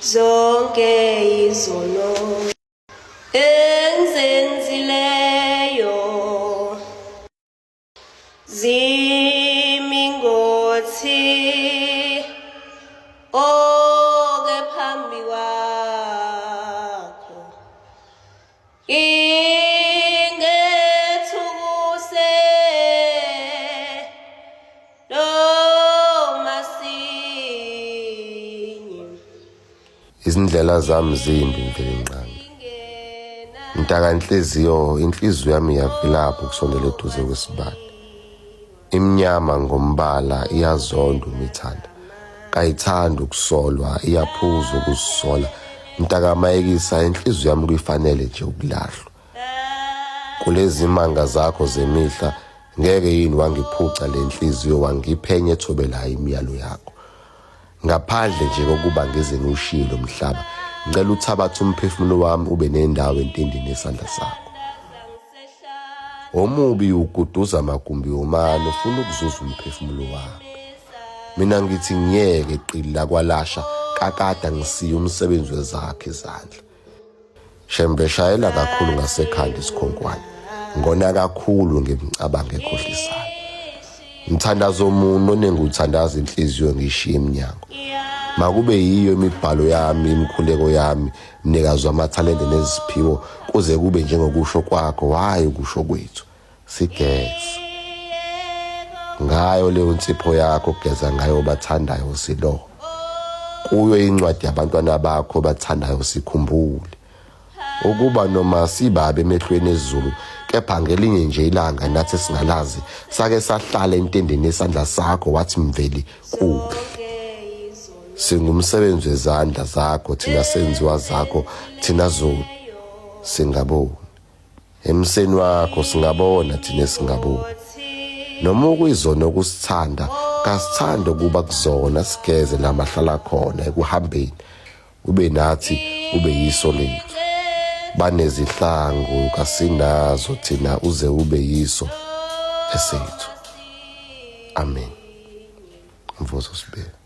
zonke izono enzenzileyo zimingothi oke phambi kwakho ingethukuse lomasinye izindlela zami zimbi mvelenqangi mntaka inhliziyo yami yavilapha ukusondela eduze kwesibani imnyama ngombala iyazonda umithanda kayithanda ukusolwa iyaphuza ukusola mntaka mayekisa inhliziyo yami kuyifanele nje ukulahlwa kulezi manga zakho zemihla ngeke yini wangiphuca le nhliziyo wangiphenye ethobela imiyalo yakho ngaphandle nje kokuba ngize ngiushilo umhlaba ngicela uthabathe umphefumulo wami ube nendawo entendeni esandla sakho omubi uguduza amagumbi omano ufuna ukuzuza umphefumulo wami mina ngithi ngiyeke iqili lakwalasha kakade ngisiya umsebenzi wezakhe izandla shembe shayela kakhulu ngasekhanda isikhonkwane ngona kakhulu ngimcabanga ekhohlisayo ngithandaza umuntu onenguthandaza inhliziyo ngishiya eminyango makube yiyo imibhalo yami imikhuleko yami mnikazi wamathalente neziphiwo kuze kube njengokusho kwakho hayi ukusho kwethu sigeze ngayo leyo nsipho yakho kugeza ngayo bathandayo silo kuyo incwadi yabantwana bakho bathandayo sikhumbule ukuba noma sibabe emehlweni ezulu kepha ngelinye nje ilanga nathi singalazi sake sahlala entendeni esandla sakho wathi mveli kuhle singumsebenzi wezandla zakho thina senziwa zakho thina zona singabona emseni wakho singabona thina singabona noma ukuyizona ukusithanda kasithanda ukuba kuzona sigeze lamahlala khona ekuhambeni ube nathi ube yiso lethu banezihlangu kasinazo thina uze ube yiso esethu amen mvuzo sibele.